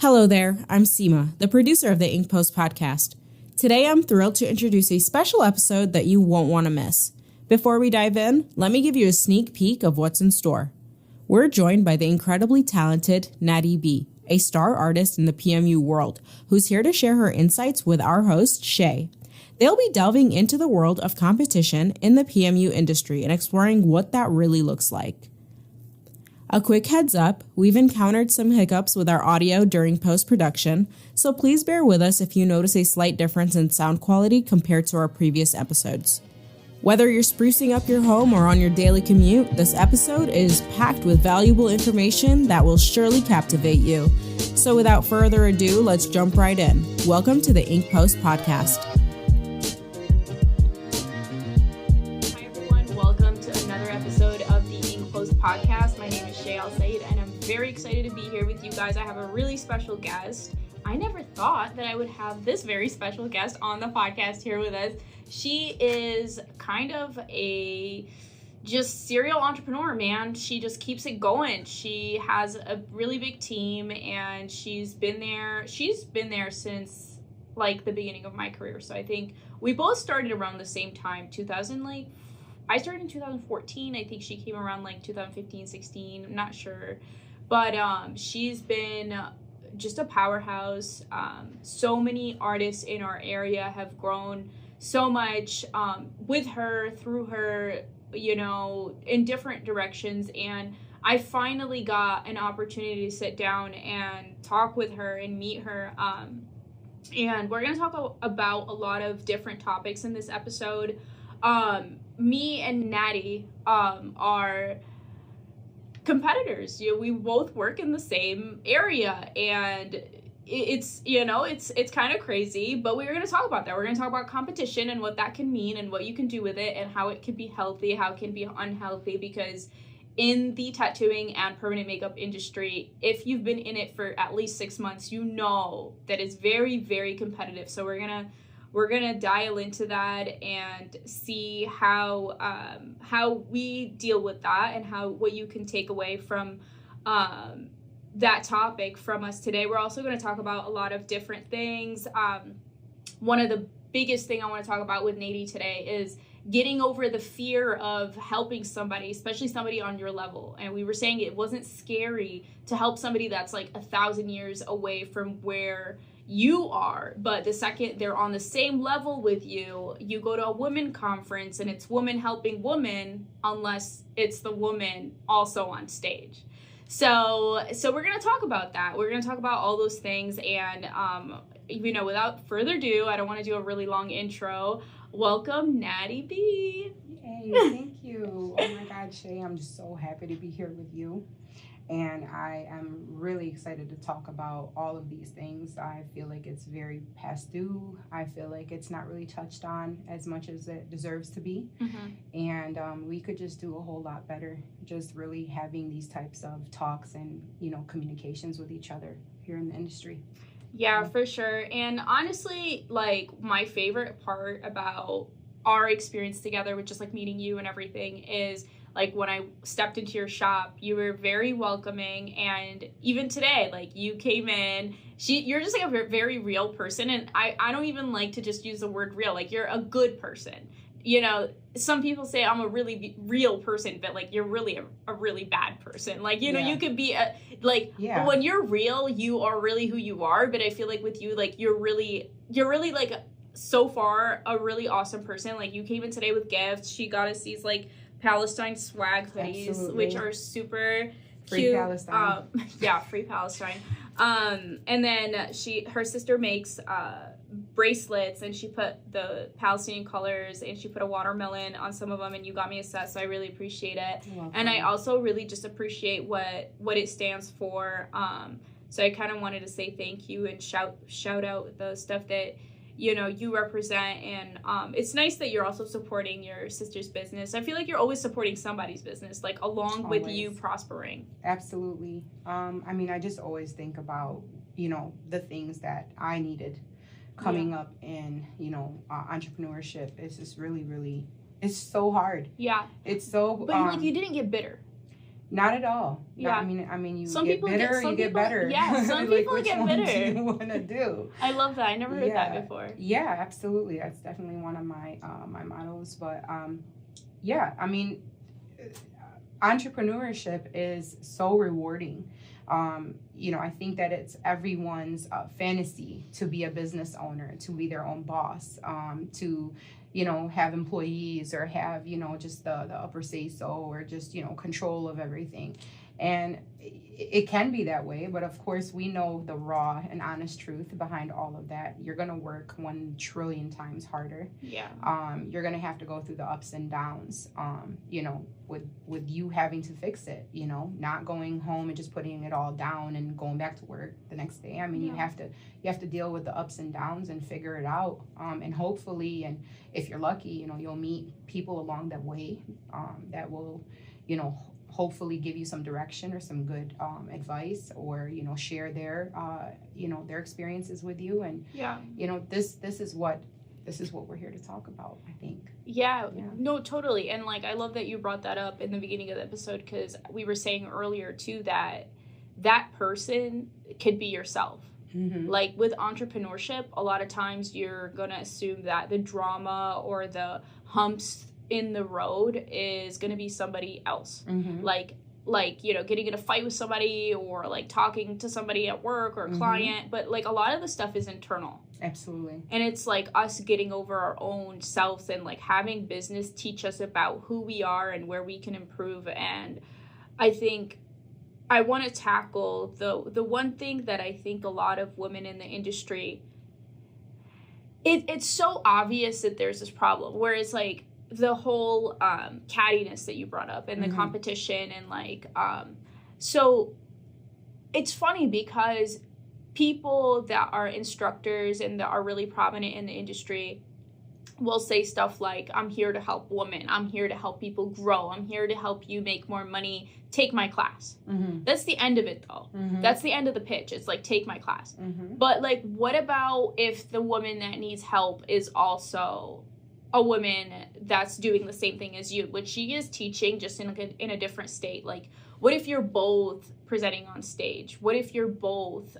Hello there, I'm Seema, the producer of the Ink Post podcast. Today I'm thrilled to introduce a special episode that you won't want to miss. Before we dive in, let me give you a sneak peek of what's in store. We're joined by the incredibly talented Nady B, a star artist in the PMU world, who's here to share her insights with our host, Shay. They'll be delving into the world of competition in the PMU industry and exploring what that really looks like. A quick heads up, we've encountered some hiccups with our audio during post-production, so please bear with us if you notice a slight difference in sound quality compared to our previous episodes. Whether you're sprucing up your home or on your daily commute, this episode is packed with valuable information that will surely captivate you. So without further ado, let's jump right in. Welcome to the Ink Post podcast. Hi everyone, welcome to another episode of the Ink Post podcast. My name is Shay and I'm very excited to be here with you guys. I have a really special guest. I never thought that I would have this very special guest on the podcast here with us. She is kind of a just serial entrepreneur, man. She just keeps it going. She has a really big team and she's been there since like the beginning of my career. So I think we both started around the same time, I started in 2014. I think she came around like 2015, 16. I'm not sure. But she's been just a powerhouse. So many artists in our area have grown so much with her, through her, in different directions. And I finally got an opportunity to sit down and talk with her and meet her. And we're going to talk about a lot of different topics in this episode. Me and Nady are competitors. We both work in the same area, and it's kind of crazy, but we're going to talk about that. We're going to talk about competition and what that can mean and what you can do with it and how it can be healthy, how it can be unhealthy, because in the tattooing and permanent makeup industry, if you've been in it for at least 6 months, you know that it's very, very competitive. So we're gonna dial into that and see how we deal with that and what you can take away from that topic from us today. We're also going to talk about a lot of different things. One of the biggest thing I want to talk about with Nady today is getting over the fear of helping somebody, especially somebody on your level. And we were saying it wasn't scary to help somebody that's like 1,000 years away from where you are, but the second they're on the same level with you, you go to a women conference and it's woman helping woman, unless it's the woman also on stage. So we're going to talk about that. We're going to talk about all those things. And, without further ado, I don't want to do a really long intro. Welcome, Nady B. Hey, thank you. Oh my God, Shay, I'm just so happy to be here with you. And I am really excited to talk about all of these things. I feel like it's very past due. I feel like it's not really touched on as much as it deserves to be. Mm-hmm. And we could just do a whole lot better, just really having these types of talks and, communications with each other here in the industry. Yeah, for sure. And honestly, like, my favorite part about our experience together with just like meeting you and everything is, like, when I stepped into your shop, you were very welcoming. And even today, like, you came in, you're just like a very real person. And I don't even like to just use the word real. Like, you're a good person. Some people say I'm a really real person, but like, you're really a really bad person. Like, you could be when you're real, you are really who you are. But I feel like with you, like, you're really like, so far a really awesome person. Like, you came in today with gifts. She got us these like Palestine swag hoodies. Absolutely. Which are super free cute. Palestine. Free Palestine. And then her sister makes bracelets, and she put the Palestinian colors and she put a watermelon on some of them, and you got me a set, so I really appreciate it. And I also really just appreciate what it stands for. So I kind of wanted to say thank you and shout out the stuff that you represent. And it's nice that you're also supporting your sister's business. I feel like you're always supporting somebody's business, like, along with you prospering. Absolutely. I just always think about, the things that I needed coming up in, entrepreneurship. It's just really, really, it's so hard. Yeah. It's so... But, you didn't get bitter. Not at all. Yeah. I mean, you some get people bitter, you get better. Yeah, some like, people which get one bitter. do you want to do? I love that. I never heard that before. Yeah, absolutely. That's definitely one of my my mottos. But yeah, I mean, entrepreneurship is so rewarding. I think that it's everyone's fantasy to be a business owner, to be their own boss, to have employees or have, just the upper say so, or just, control of everything. And it can be that way, but of course we know the raw and honest truth behind all of that. You're going to work 1 trillion times harder. Yeah. You're going to have to go through the ups and downs, with you having to fix it, not going home and just putting it all down and going back to work the next day. I mean, you have to deal with the ups and downs and figure it out. And hopefully, and if you're lucky, you'll meet people along that way, that will, hopefully give you some direction or some good advice, or share their their experiences with you. And this is what we're here to talk about, I think. Yeah, no, totally. And like, I love that you brought that up in the beginning of the episode, because we were saying earlier too that person could be yourself. Mm-hmm. Like with entrepreneurship, a lot of times you're gonna assume that the drama or the humps in the road is going to be somebody else. Mm-hmm. like getting in a fight with somebody, or like talking to somebody at work or a client. But like a lot of the stuff is internal. Absolutely. And it's like us getting over our own selves, and like having business teach us about who we are and where we can improve. And I think I want to tackle the one thing that I think a lot of women in the industry, it's so obvious that there's this problem where it's like the whole cattiness that you brought up, and the competition, and like so it's funny because people that are instructors and that are really prominent in the industry will say stuff like, I'm here to help women, I'm here to help people grow, I'm here to help you make more money, take my class. That's the end of it though. That's the end of the pitch. It's like, take my class. But like, what about if the woman that needs help is also a woman that's doing the same thing as you, which she is teaching, just in a different state? Like, what if you're both presenting on stage? What if you're both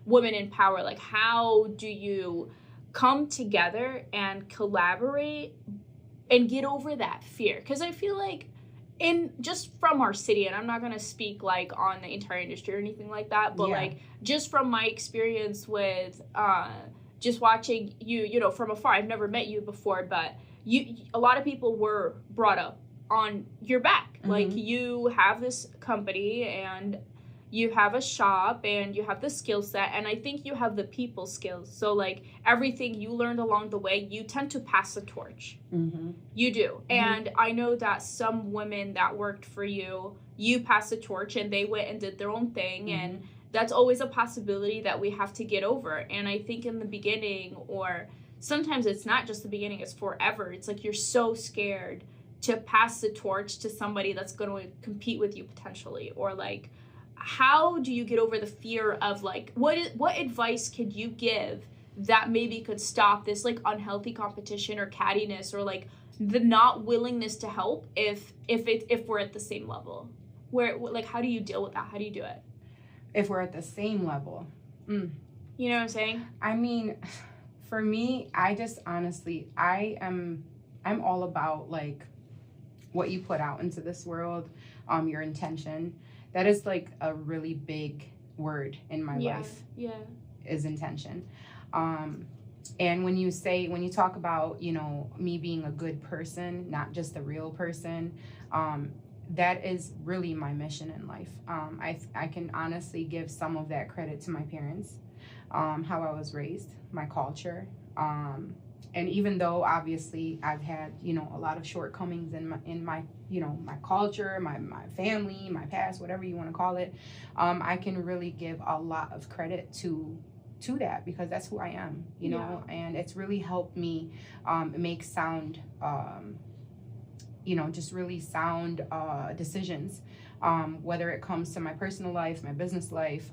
women in power? Like, how do you come together and collaborate and get over that fear? Because I feel like just from our city, and I'm not going to speak like on the entire industry or anything like that, but like just from my experience with just watching you, from afar. I've never met you before, but a lot of people were brought up on your back. Like, you have this company and you have a shop and you have the skill set, and I think you have the people skills. So like, everything you learned along the way, you tend to pass the torch. You do. And I know that some women that worked for you passed the torch and they went and did their own thing. And that's always a possibility that we have to get over. And I think in the beginning, or sometimes it's not just the beginning, it's forever. It's like, you're so scared to pass the torch to somebody that's going to compete with you potentially. Or like, how do you get over the fear of like, what advice could you give that maybe could stop this like unhealthy competition or cattiness, or like the not willingness to help if we're at the same level? Where, like, how do you deal with that? How do you do it? If we're at the same level. You know what I'm saying? I mean, for me, I just honestly, I'm all about like what you put out into this world, your intention. That is like a really big word in my life. Is intention. And when you talk about, me being a good person, not just a real person, that is really my mission in life. I can honestly give some of that credit to my parents, how I was raised, my culture. And even though obviously I've had, a lot of shortcomings in my my culture, my family, my past, whatever you want to call it, I can really give a lot of credit to that, because that's who I am, and it's really helped me make sound just really sound decisions, whether it comes to my personal life, my business life.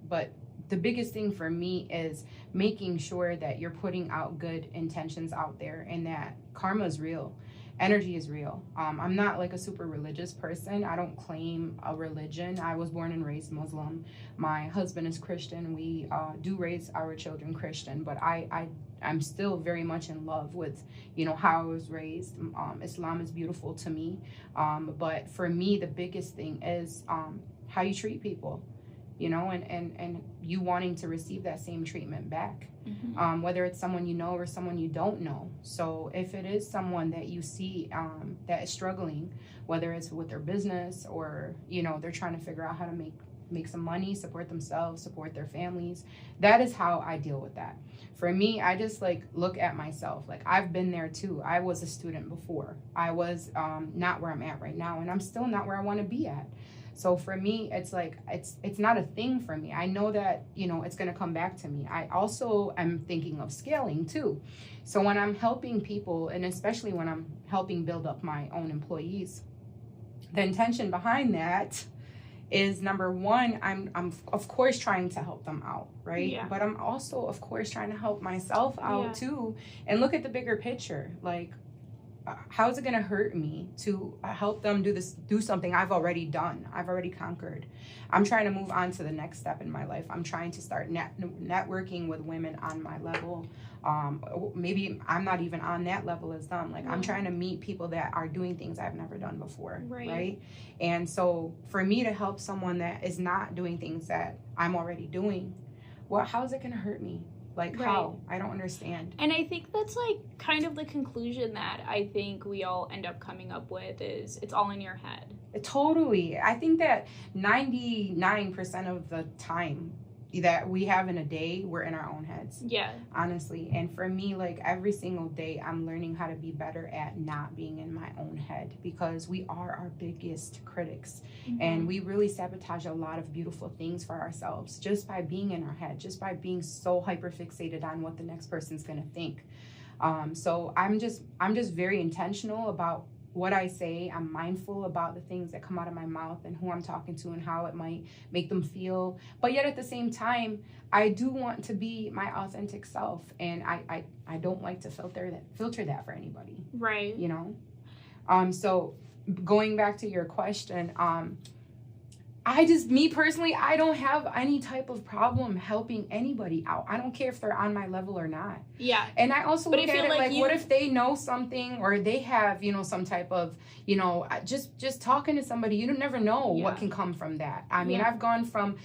But the biggest thing for me is making sure that you're putting out good intentions out there, and that karma is real. energy is real. I'm not like a super religious person. I don't claim a religion. I was born and raised Muslim. My husband is Christian. We do raise our children Christian, but I'm still very much in love with, you know, how I was raised. Islam is beautiful to me. But for me, the biggest thing is how you treat people, you know, and you wanting to receive that same treatment back. Mm-hmm. Whether it's someone you know or someone you don't know. So if it is someone that you see that is struggling, whether it's with their business or, you know, they're trying to figure out how to make some money, support themselves, support their families, that is how I deal with that. For me, I just like look at myself. Like I've been there too. I was a student before. I was not where I'm at right now, and I'm still not where I want to be at. So for me, it's like, it's not a thing for me. I know that, you know, it's going to come back to me. I also am thinking of scaling too. So when I'm helping people, and especially when I'm helping build up my own employees, the intention behind that is, number one, I'm of course trying to help them out, right? Yeah. But I'm also, of course, trying to help myself out too, and look at the bigger picture. Like, how is it going to hurt me to help them do something I've already done, I've already conquered? I'm trying to move on to the next step in my life. I'm trying to start networking with women on my level. Maybe I'm not even on that level as them. Like, I'm trying to meet people that are doing things I've never done before, right? And so for me to help someone that is not doing things that I'm already doing, well, how is it going to hurt me? Like, how? I don't understand. And I think that's like kind of the conclusion that I think we all end up coming up with is it's all in your head. Totally. I think that 99% of the time that we have in a day, we're in our own heads. Yeah. Honestly. And for me, like every single day, I'm learning how to be better at not being in my own head, because we are our biggest critics. Mm-hmm. And we really sabotage a lot of beautiful things for ourselves just by being in our head, just by being so hyper fixated on what the next person's going to think. So I'm just very intentional about what I say. I'm mindful about the things that come out of my mouth and who I'm talking to and how it might make them feel. But yet at the same time, I do want to be my authentic self, and I don't like to filter that for anybody. Right. You know? So going back to your question, me personally, I don't have any type of problem helping anybody out. I don't care if they're on my level or not. Yeah. And I also look at it like what if they know something, or they have, you know, some type of, you know, just talking to somebody, you don't never know what can come from that. I mean, I've gone from,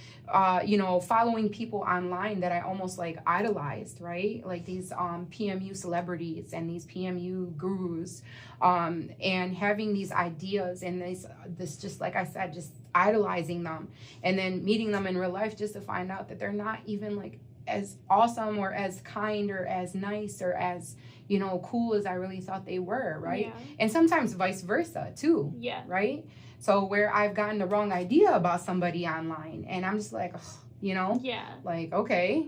you know, following people online that I almost like idolized, right? Like these PMU celebrities and these PMU gurus, and having these ideas and this just like I said, just idolizing them, and then meeting them in real life just to find out that they're not even like as awesome or as kind or as nice or as, you know, cool as I really thought they were, right? Yeah. And sometimes vice versa too. Yeah. Right? So where I've gotten the wrong idea about somebody online, and I'm just like, ugh, you know? Yeah. Like, okay,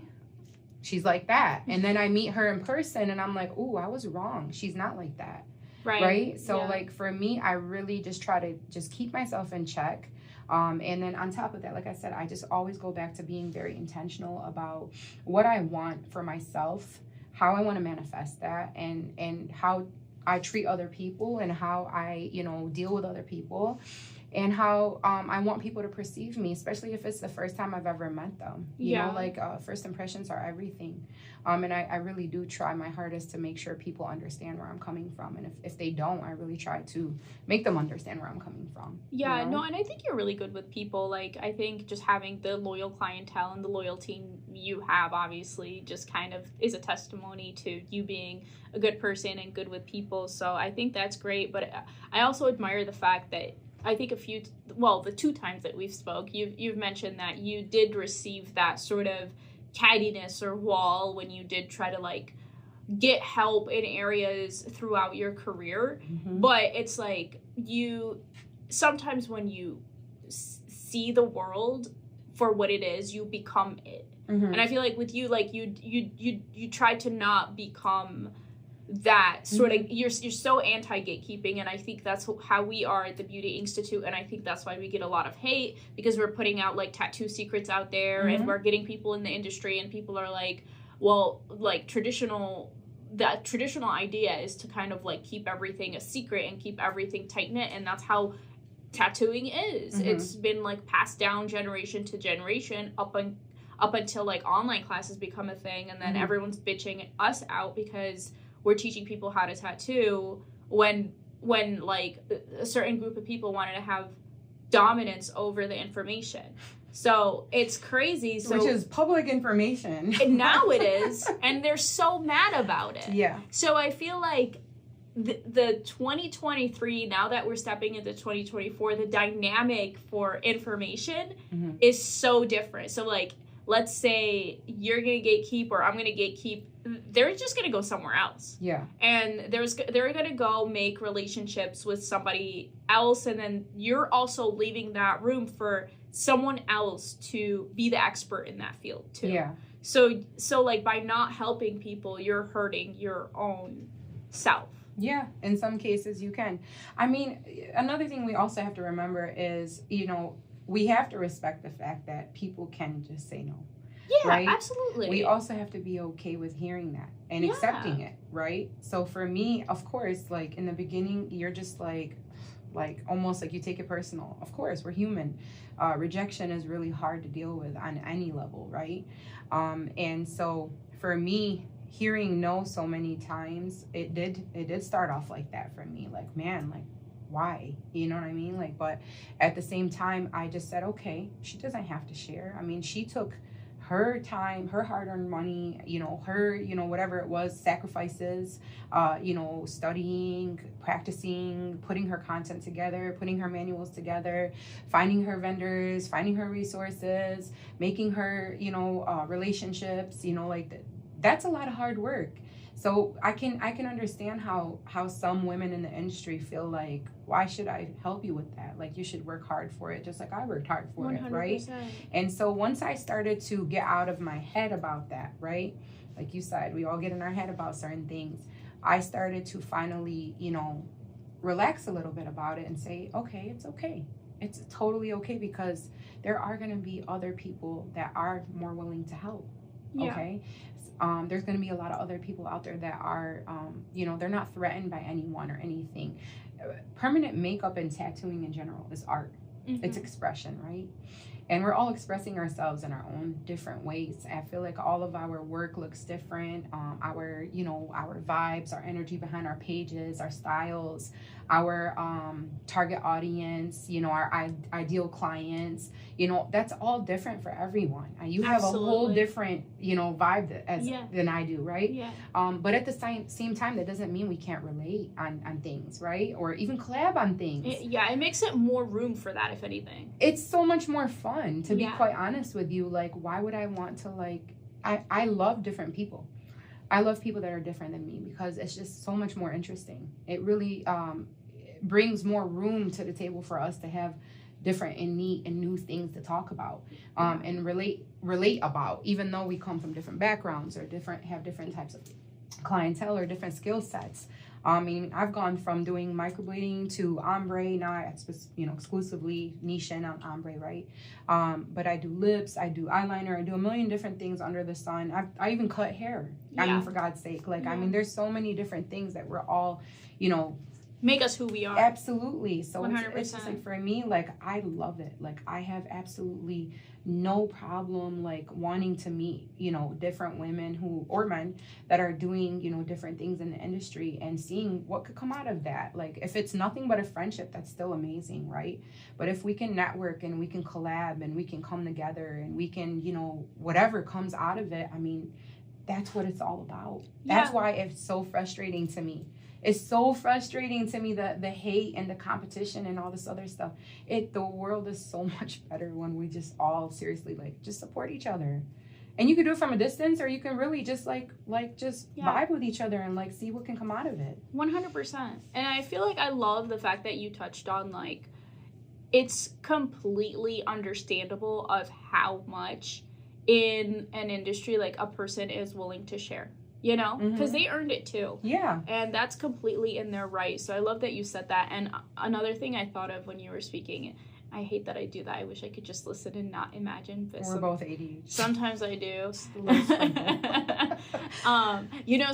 she's like that. And then I meet her in person and I'm like, ooh, I was wrong. She's not like that. Right? So like for me, I really just try to just keep myself in check. And then on top of that, like I said, I just always go back to being very intentional about what I want for myself, how I want to manifest that, and how I treat other people, and how I, you know, deal with other people, and how I want people to perceive me, especially if it's the first time I've ever met them. You know, like first impressions are everything. And I really do try my hardest to make sure people understand where I'm coming from. And if they don't, I really try to make them understand where I'm coming from. Yeah, you know? No, and I think you're really good with people. Like, I think just having the loyal clientele and the loyalty you have, obviously, just kind of is a testimony to you being a good person and good with people. So I think that's great. But I also admire the fact that I think the 2 times that we've spoke, you've mentioned that you did receive that sort of cattiness or wall when you did try to like get help in areas throughout your career. Mm-hmm. But it's like sometimes when you see the world for what it is, you become it. Mm-hmm. And I feel like with you, like you try to not become that sort of, you're so anti-gatekeeping, and I think that's how we are at the Beauty Institute, and I think that's why we get a lot of hate, because we're putting out like tattoo secrets out there, and we're getting people in the industry, and people are like, well, like traditional the traditional idea is to kind of like keep everything a secret and keep everything tight knit, and that's how tattooing is. Mm-hmm. It's been like passed down generation to generation up until like online classes become a thing, and then Mm-hmm. everyone's bitching us out because we're teaching people how to tattoo when like a certain group of people wanted to have dominance over the information. So it's crazy. So, which is public information. and now it is, and they're so mad about it. Yeah. So I feel like the 2023, now that we're stepping into 2024, the dynamic for information Mm-hmm. is so different. So like, let's say you're gonna gatekeep or I'm gonna gatekeep, they're just gonna go somewhere else. Yeah. And they're gonna go make relationships with somebody else, and then you're also leaving that room for someone else to be the expert in that field too. Yeah. So like, by not helping people, you're hurting your own self. Yeah, in some cases you can. I mean, another thing we also have to remember is, we have to respect the fact that people can just say no. Yeah, right? absolutely. We also have to be okay with hearing that and accepting it, right? So for me, of course, like in the beginning, you're just like almost like you take it personal. Of course, we're human. Rejection is really hard to deal with on any level, right? And so for me, hearing no so many times, it did start off like that for me. Like, man, like, why? You know what I mean? Like, but at the same time, I just said, okay, she doesn't have to share. I mean, she took her time, her hard-earned money, her, whatever it was, sacrifices, studying, practicing, putting her content together, putting her manuals together, finding her vendors, finding her resources, making her, relationships, that's a lot of hard work. So I can understand how some women in the industry feel like, why should I help you with that? Like, you should work hard for it, just like I worked hard for 100%. It, right? And so once I started to get out of my head about that, right? Like you said, we all get in our head about certain things. I started to finally, relax a little bit about it and say, okay, it's okay. It's totally okay, because there are going to be other people that are more willing to help. Yeah. Okay. There's going to be a lot of other people out there that are, they're not threatened by anyone or anything. Permanent makeup and tattooing in general is art. Mm-hmm. It's expression, right? And we're all expressing ourselves in our own different ways. I feel like all of our work looks different. Our vibes, our energy behind our pages, our styles, our target audience, our ideal clients, that's all different for everyone. You have a whole different, vibe than I do, right? Yeah. But at the same time, that doesn't mean we can't relate on things, right? Or even collab on things. It makes it more room for that, if anything. It's so much more fun, to be quite honest with you. Like, why would I want to, I love different people. I love people that are different than me, because it's just so much more interesting. It really brings more room to the table for us to have different and neat and new things to talk about and relate about, even though we come from different backgrounds or have different types of clientele or different skill sets. I mean, I've gone from doing microblading to ombre. Now I exclusively niche in on ombre, right? But I do lips, I do eyeliner, I do a million different things under the sun. I even cut hair. Yeah. I mean, for God's sake. I mean, there's so many different things that we're all, make us who we are. Absolutely. So 100%. It's just for me, I love it. I have absolutely no problem wanting to meet, different women or men that are doing, different things in the industry and seeing what could come out of that. If it's nothing but a friendship, that's still amazing, right? But if we can network and we can collab and we can come together and we can, whatever comes out of it, I mean, that's what it's all about. That's why it's so frustrating to me. It's so frustrating to me, the hate and the competition and all this other stuff. The world is so much better when we just all seriously just support each other. And you can do it from a distance, or you can really just vibe with each other and see what can come out of it. 100%. And I feel like I love the fact that you touched on it's completely understandable of how much in an industry a person is willing to share. Because they earned it too. Yeah. And that's completely in their right. So I love that you said that. And another thing I thought of when you were speaking, I hate that I do that. I wish I could just listen and not imagine. But We're both ADHD. Sometimes I do.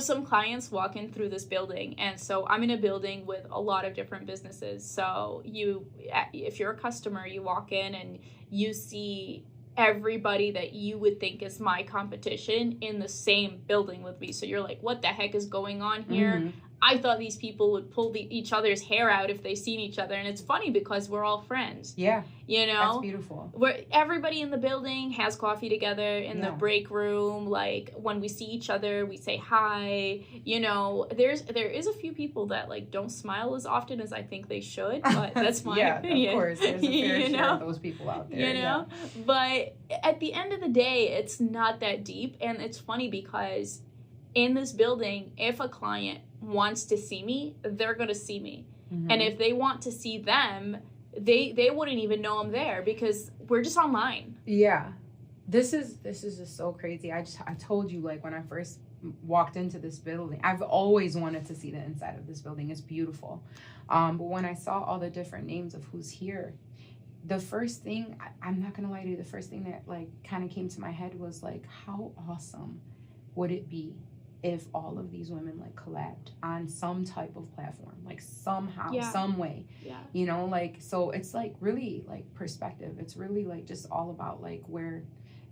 Some clients walk in through this building, and so I'm in a building with a lot of different businesses. So if you're a customer, you walk in and you see everybody that you would think is my competition in the same building with me. So you're like, what the heck is going on here? Mm-hmm. I thought these people would pull each other's hair out if they seen each other. And it's funny because we're all friends. Yeah. That's beautiful. Everybody in the building has coffee together in the break room. Like, when we see each other, we say hi. There is a few people that, like, don't smile as often as I think they should. But that's my opinion. Of course. There's a fair share of those people out there. But at the end of the day, it's not that deep. And it's funny because in this building, if a client wants to see me, they're going to see me. Mm-hmm. And if they want to see them, they wouldn't even know I'm there because we're just online. Yeah. This is just so crazy. I told you, like, when I first walked into this building, I've always wanted to see the inside of this building. It's beautiful. But when I saw all the different names of who's here, the first thing, I'm not going to lie to you, the first thing that, like, kind of came to my head was, like, how awesome would it be if all of these women, like, collabed on some type of platform, like, somehow, some way, so it's, like, really, like, perspective. It's really, like, just all about, like, where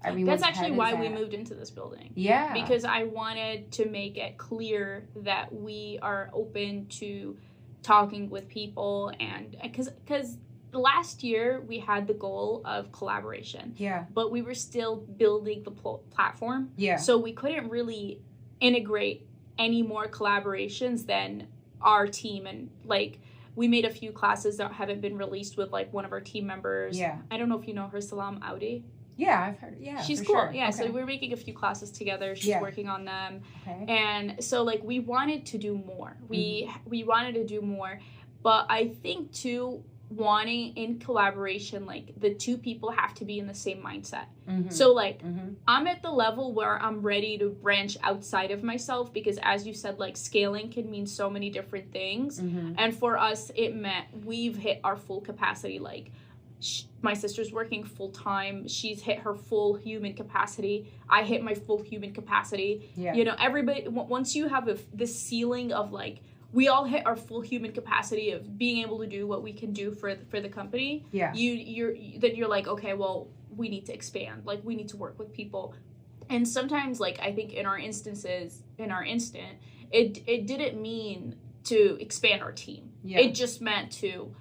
everyone's That's actually why we at. moved into this building. Yeah. Because I wanted to make it clear that we are open to talking with people, and because last year we had the goal of collaboration. Yeah. But we were still building the platform. Yeah. So we couldn't really integrate any more collaborations than our team, and, like, we made a few classes that haven't been released with, like, one of our team members. Yeah. I don't know if you know her, Salam Audi. Yeah, I've heard. Yeah, she's cool. Sure. Yeah, okay. So we're making a few classes together. She's working on them, and so, like, we wanted to do more. We wanted to do more, but I think too, wanting in collaboration, like, the two people have to be in the same mindset. Mm-hmm. So, like, I'm at the level where I'm ready to branch outside of myself because, as you said, like, scaling can mean so many different things. Mm-hmm. And for us, it meant we've hit our full capacity. Like, my sister's working full time. She's hit her full human capacity. I hit my full human capacity. Yeah. Everybody, once you have this ceiling of, like, we all hit our full human capacity of being able to do what we can do for the company. Yeah. You're like, okay, well, we need to expand. Like, we need to work with people. And sometimes, like, I think in our instant, it didn't mean to expand our team. Yeah. It just meant to,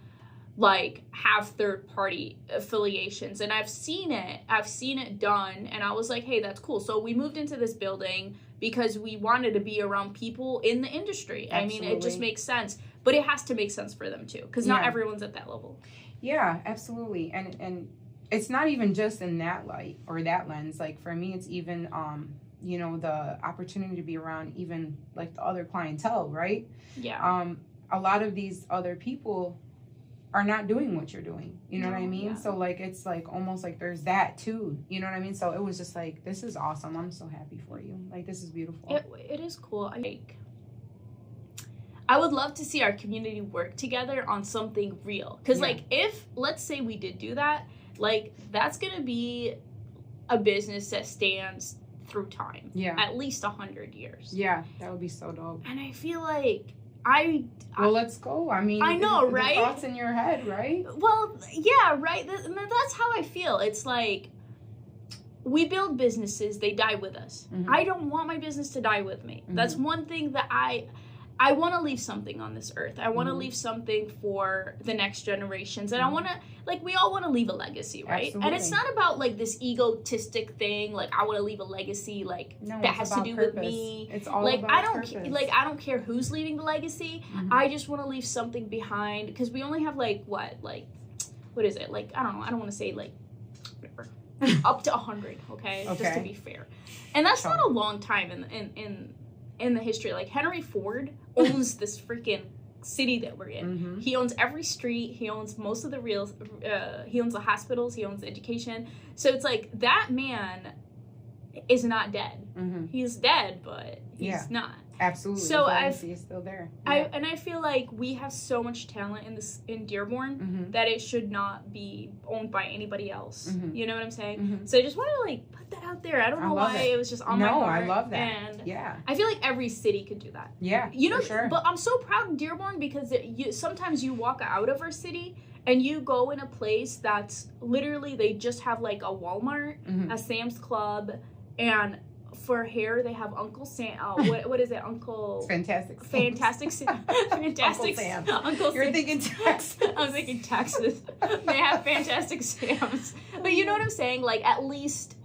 like, have third-party affiliations. And I've seen it done, and I was like, hey, that's cool. So we moved into this building because we wanted to be around people in the industry. Absolutely. I mean, it just makes sense. But it has to make sense for them, too, because not everyone's at that level. Yeah, absolutely. And it's not even just in that light or that lens. Like, for me, it's even, the opportunity to be around even, like, the other clientele, right? Yeah. A lot of these other people are not doing what you're doing. You know what I mean? Yeah. So, like, it's, like, almost like there's that, too. You know what I mean? So it was just, like, this is awesome. I'm so happy for you. Like, this is beautiful. It is cool. I would love to see our community work together on something real. Because, like, if, let's say we did do that, like, that's going to be a business that stands through time. Yeah. At least 100 years. Yeah, that would be so dope. And I feel like let's go. I mean, I know, right? The thoughts in your head, right? Well, yeah, right. That's how I feel. It's like, we build businesses, they die with us. Mm-hmm. I don't want my business to die with me. Mm-hmm. That's one thing that I want to leave something on this earth. I want to leave something for the next generations. And I want to, like, we all want to leave a legacy, right? Absolutely. And it's not about, like, this egotistic thing, like, I want to leave a legacy, like, that has to do with me. It's all like, about purpose. I don't care who's leaving the legacy. Mm-hmm. I just want to leave something behind, because we only have, like, what is it? Like, I don't know. I don't want to say, like, whatever. Up to 100, okay? Just to be fair. And that's not a long time in the history. Like, Henry Ford owns this freaking city that we're in. Mm-hmm. He owns every street. He owns most of the he owns the hospitals. He owns the education. So it's like, that man is not dead. Mm-hmm. He's dead, but he's not. Absolutely. So I see it's still there. Yeah. I feel like we have so much talent in Dearborn that it should not be owned by anybody else. You know what I'm saying? So I just want to like put that out there. I don't know why it was just on my heart. No, I love that. And I feel like every city could do that. Yeah, you know, for sure. But I'm so proud of Dearborn because sometimes you walk out of our city and you go in a place that's literally they just have like a Walmart, a Sam's Club, and for hair, they have Uncle Sam. What is it, Uncle? Fantastic Sam. Fantastic Sam. Uncle You're Sam. thinking Texas. I'm thinking Texas. They have Fantastic Sams. But you know what I'm saying? Like at least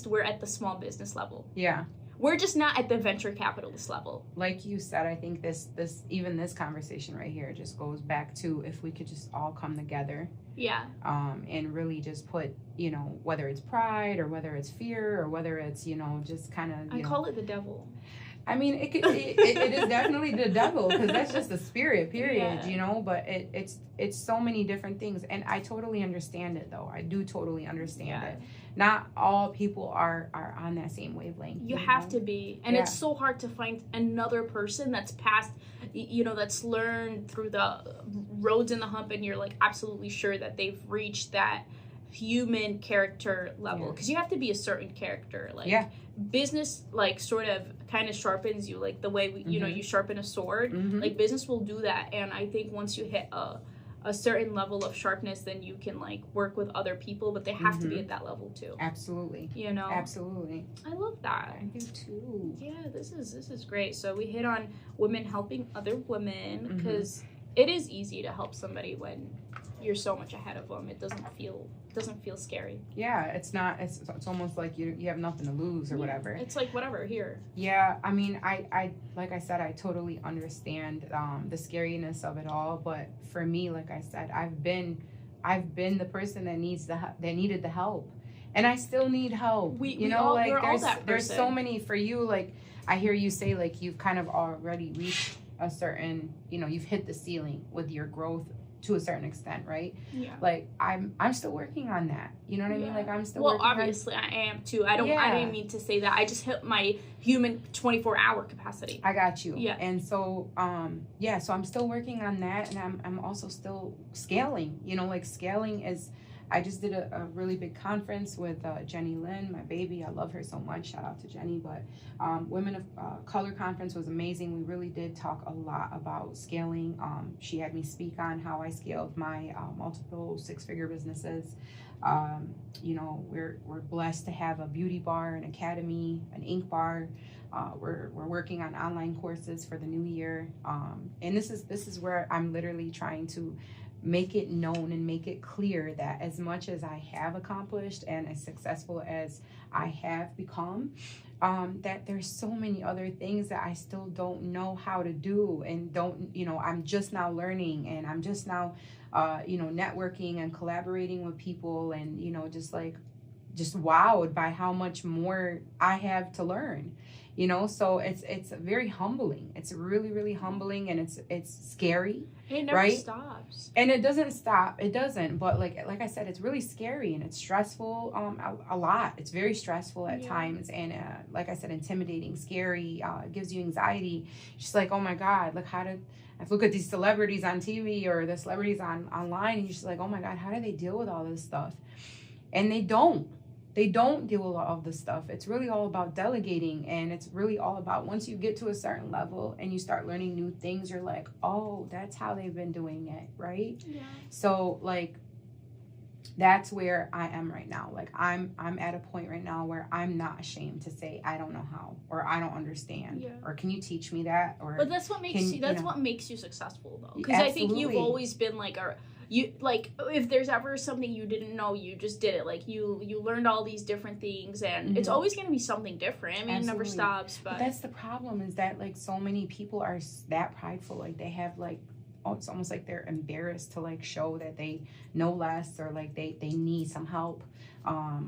we're at the small business level. Yeah. We're just not at the venture capitalist level. Like you said, I think this conversation right here just goes back to if we could just all come together. Yeah. And really just put, you know, whether it's pride or whether it's fear or whether it's, you know, just kind of, I call it the devil. I mean, it is definitely the devil because that's just the spirit, period, you know, but it's so many different things. And I totally understand it, though. I do totally understand it. Not all people are on that same wavelength. You have to be. And it's so hard to find another person that's passed, you know, that's learned through the roads in the hump and you're like absolutely sure that they've reached that human character level. Because you have to be a certain character. Like business like sort of kind of sharpens you like the way we, you know, you sharpen a sword. Like business will do that. And I think once you hit a certain level of sharpness, then you can like work with other people, but they have to be at that level too. Absolutely. You know? Absolutely. I love that. I do too. Yeah, this is great. So we hit on women helping other women because it is easy to help somebody when you're so much ahead of them. It doesn't feel scary. Yeah, it's not. It's almost like you have nothing to lose or whatever. It's like whatever here. Yeah, I mean, I like I said, I totally understand the scariness of it all. But for me, like I said, I've been the person that needed the help, and I still need help. There's so many for you. Like I hear you say, like you've kind of already reached a certain, you know, you've hit the ceiling with your growth to a certain extent, right? Yeah. Like I'm still working on that. You know what I mean? Like I'm still working on... obviously I am too. I didn't mean to say that. I just hit my human 24-hour capacity. I got you. Yeah. And so so I'm still working on that, and I'm also still scaling. You know, like scaling is... I just did a really big conference with Jenny Lynn, my baby. I love her so much. Shout out to Jenny. But Women of Color Conference was amazing. We really did talk a lot about scaling. She had me speak on how I scaled my multiple six-figure businesses. You know, we're blessed to have a beauty bar, an academy, an ink bar. We're working on online courses for the new year. And this is where I'm literally trying to make it known and make it clear that as much as I have accomplished and as successful as I have become, that there's so many other things that I still don't know how to do and I'm just now learning, and I'm just now, networking and collaborating with people, and, just wowed by how much more I have to learn. So it's very humbling. It's really, really humbling, and it's scary. It never stops. And it doesn't stop. It doesn't. But like I said, it's really scary, and it's stressful a lot. It's very stressful at times, and like I said, intimidating, scary. It gives you anxiety. Just like, oh my God, I look at these celebrities on TV or the celebrities online, and you're just like, oh my God, how do they deal with all this stuff? And they don't. They don't deal with all of this stuff. It's really all about delegating, and it's really all about once you get to a certain level and you start learning new things, you're like, oh, that's how they've been doing it, right? Yeah. So that's where I am right now. I'm at a point right now where I'm not ashamed to say I don't know how, or I don't understand, or can you teach me that? But that's what makes what makes you successful, though, because I think you've always been if there's ever something you didn't know, you just did it. You learned all these different things, and it's always going to be something different. I mean, it never stops. But that's the problem, is that so many people are that prideful. They have it's almost like they're embarrassed to show that they know less, or they need some help,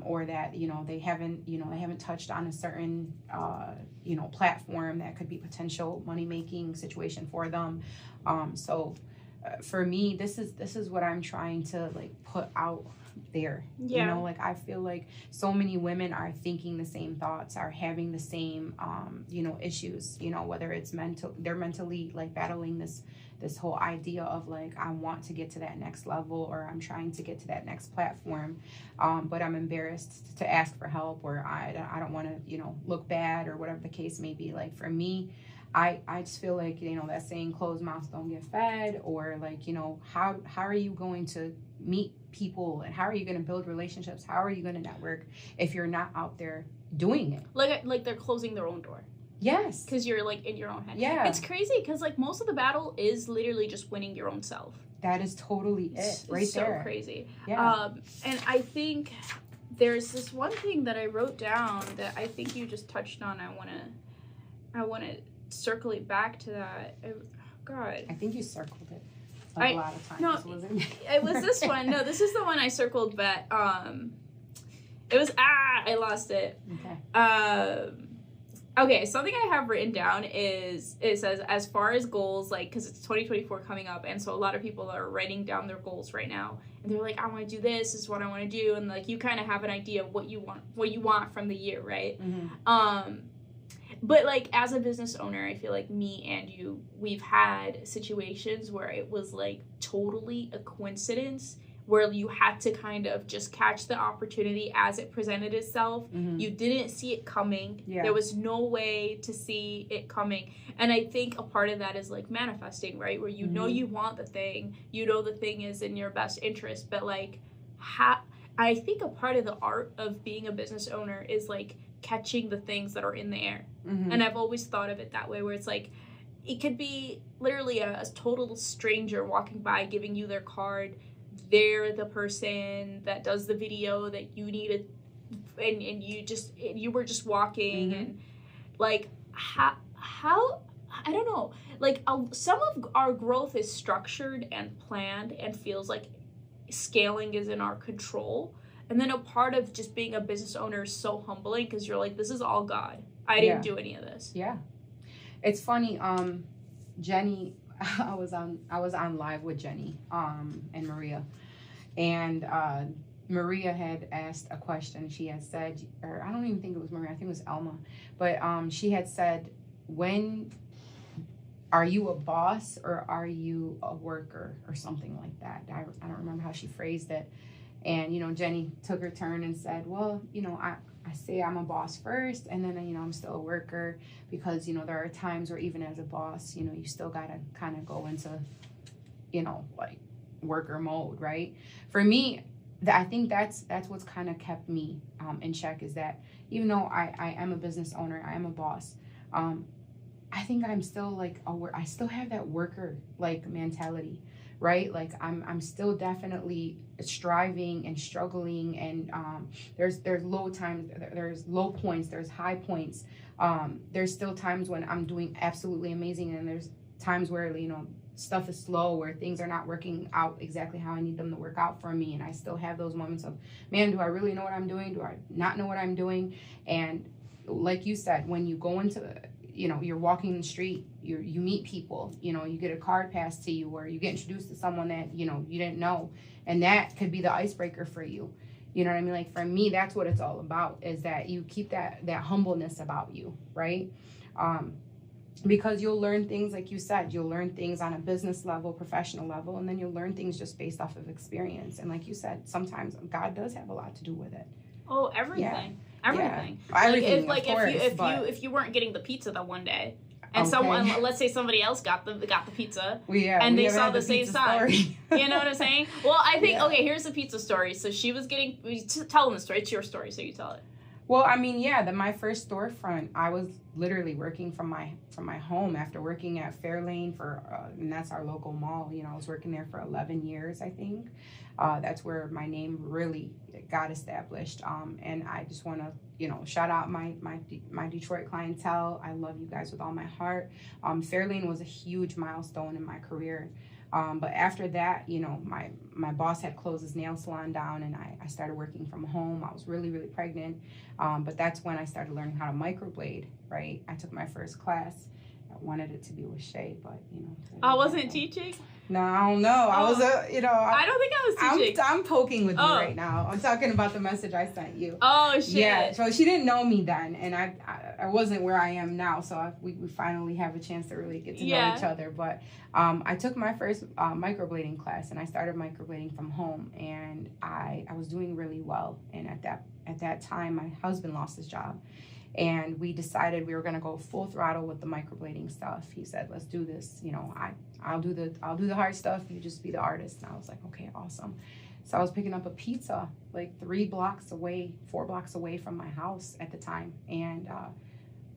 or that they haven't touched on a certain platform that could be potential money-making situation for them. For me, this is what I'm trying to put out there. Yeah. You know, like I feel like so many women are thinking the same thoughts, are having the same you know, issues, you know, whether it's they're mentally like battling this whole idea of like, I want to get to that next level, or I'm trying to get to that next platform, but I'm embarrassed to ask for help, or I don't want to, you know, look bad, or whatever the case may be. Like for me, I just feel like, you know, that saying, closed mouths don't get fed, or like, you know, how are you going to meet people, and how are you going to build relationships? How are you going to network if you're not out there doing it? Like they're closing their own door. Yes. Because you're like in your own head. Yeah. It's crazy because like most of the battle is literally just winning your own self. That is totally it, right it's there. So crazy. Yeah. And I think there's this one thing that I wrote down that I think you just touched on. I wanna circle it back to that. God. I think you circled it a lot of times. No, wasn't it? It was this one. No, this is the one I circled, but it was I lost it. Okay. Okay, something I have written down is, it says, as far as goals, like, because it's 2024 coming up, and so a lot of people are writing down their goals right now, and they're like, I want to do this is what I want to do, and like, you kind of have an idea of what you want from the year, right? Mm-hmm. But like, as a business owner, I feel like me and you, we've had situations where it was like totally a coincidence, where you had to kind of just catch the opportunity as it presented itself. Mm-hmm. You didn't see it coming. Yeah. There was no way to see it coming. And I think a part of that is like manifesting, right? Where you know you want the thing, you know the thing is in your best interest, but like, I think a part of the art of being a business owner is like catching the things that are in the air. Mm-hmm. And I've always thought of it that way, where it's like, it could be literally a total stranger walking by, giving you their card. They're the person that does the video that you needed, and you were just walking, and like how I don't know, like some of our growth is structured and planned and feels like scaling is in our control, and then a part of just being a business owner is so humbling because you're like, this is all God. I didn't do any of this. Yeah, it's funny. Jenny, I was on live with Jenny and Maria, and Maria had asked a question. She had said, or I don't even think it was Maria, I think it was Elma, but she had said, when are you a boss or are you a worker, or something like that. I don't remember how she phrased it. And, you know, Jenny took her turn and said, well, you know, I say I'm a boss first, and then, you know, I'm still a worker, because, you know, there are times where even as a boss, you know, you still got to kind of go into, you know, like worker mode, right? For me, I think that's what's kind of kept me in check, is that even though I am a business owner, I am a boss, I think I'm still like I still have that worker like mentality, right? Like I'm still definitely striving and struggling, and there's low times, there's low points, there's high points. There's still times when I'm doing absolutely amazing, and there's times where, you know, stuff is slow, where things are not working out exactly how I need them to work out for me, and I still have those moments of, man, do I really know what I'm doing? Do I not know what I'm doing? And like you said, when you go into, you know, you're walking the street, you meet people, you know, you get a card passed to you, or you get introduced to someone that, you know, you didn't know, and that could be the icebreaker for you. You know what I mean? Like for me, that's what it's all about, is that you keep that humbleness about you, right? Because you'll learn things, like you said, you'll learn things on a business level, professional level, and then you'll learn things just based off of experience. And like you said, sometimes God does have a lot to do with it. Oh, everything. Yeah. Everything. Yeah. Everything, like if you weren't getting the pizza that one day, and someone, let's say somebody else got the pizza, and they saw the same sign. You know what I'm saying? Well, I think okay. Here's the pizza story. So she was tell them the story. It's your story, so you tell it. Well, I mean, yeah, my first storefront, I was literally working from my home after working at Fairlane for, and that's our local mall. You know, I was working there for 11 years, I think. That's where my name really got established. And I just want to, you know, shout out my Detroit clientele. I love you guys with all my heart. Fairlane was a huge milestone in my career. But after that, you know, my boss had closed his nail salon down, and I started working from home. I was really, really pregnant. But that's when I started learning how to microblade, right? I took my first class, wanted it to be with Shay, but I wasn't teaching. No, I don't know. I was I don't think I was teaching. I'm poking with you right now. I'm talking about the message I sent you. Oh shit. Yeah. So she didn't know me then, and I wasn't where I am now. So we finally have a chance to really get to know each other. But I took my first microblading class, and I started microblading from home, and I was doing really well. And at that time, my husband lost his job. And we decided we were gonna go full throttle with the microblading stuff. He said, "Let's do this. I'll do the hard stuff. You just be the artist." And I was like, "Okay, awesome." So I was picking up a pizza like 4 blocks away from my house at the time, and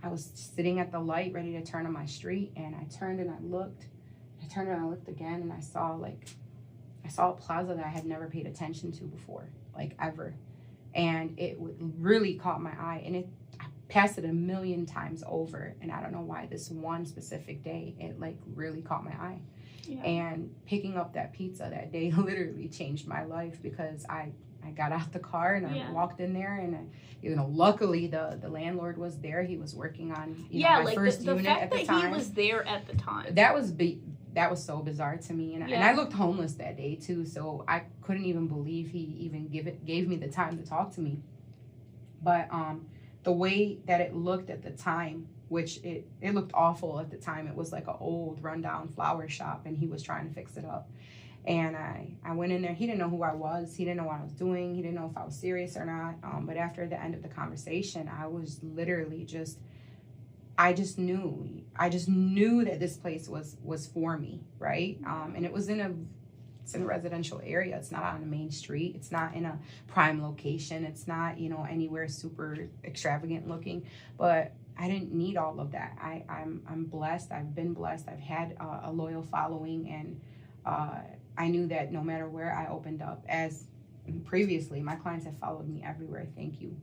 I was sitting at the light ready to turn on my street, and I turned and I looked again, and I saw a plaza that I had never paid attention to before, like ever, and it really caught my eye, and I passed it a million times over, and I don't know why this one specific day it like really caught my eye. Yeah. And picking up that pizza that day literally changed my life, because I got out the car and I walked in there, and luckily the landlord was there. He was working on my first unit at the time. The fact that he was there at the time, that was so bizarre to me, and I looked homeless that day too, so I couldn't even believe he even gave me the time to talk to me. But the way that it looked at the time, which it looked awful at the time. It was like an old rundown flower shop, and he was trying to fix it up. And I went in there. He didn't know who I was. He didn't know what I was doing. He didn't know if I was serious or not. But after the end of the conversation, I was literally I just knew that this place was for me, right? And it was in a residential area. It's not on a main street. It's not in a prime location. It's not, anywhere super extravagant looking. But I didn't need all of that. I'm blessed. I've been blessed. I've had a loyal following, and I knew that no matter where I opened up, as previously, my clients have followed me everywhere. Thank you.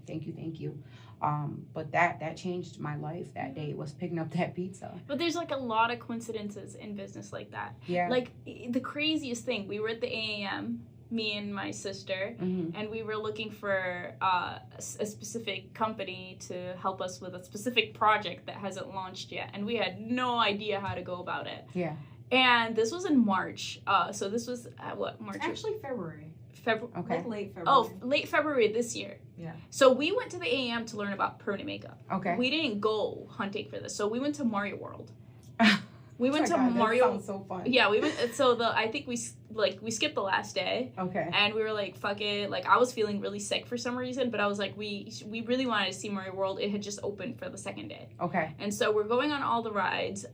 But that changed my life that day, was picking up that pizza. But there's like a lot of coincidences in business like that. Yeah. Like the craziest thing, we were at the AAM, me and my sister, and we were looking for a specific company to help us with a specific project that hasn't launched yet, and we had no idea how to go about it. Yeah. And this was in March. So this was March? Actually, February. Okay. Like late February. Oh, late February this year. Yeah. So we went to the AAM to learn about permanent makeup. Okay. We didn't go hunting for this. So we went to Mario World. We went to God, Mario. That sounds so fun. Yeah, we went. So I think we skipped the last day. Okay. And we were like, fuck it. Like, I was feeling really sick for some reason, but I was like, we really wanted to see Mario World. It had just opened for the second day. Okay. And so we're going on all the rides.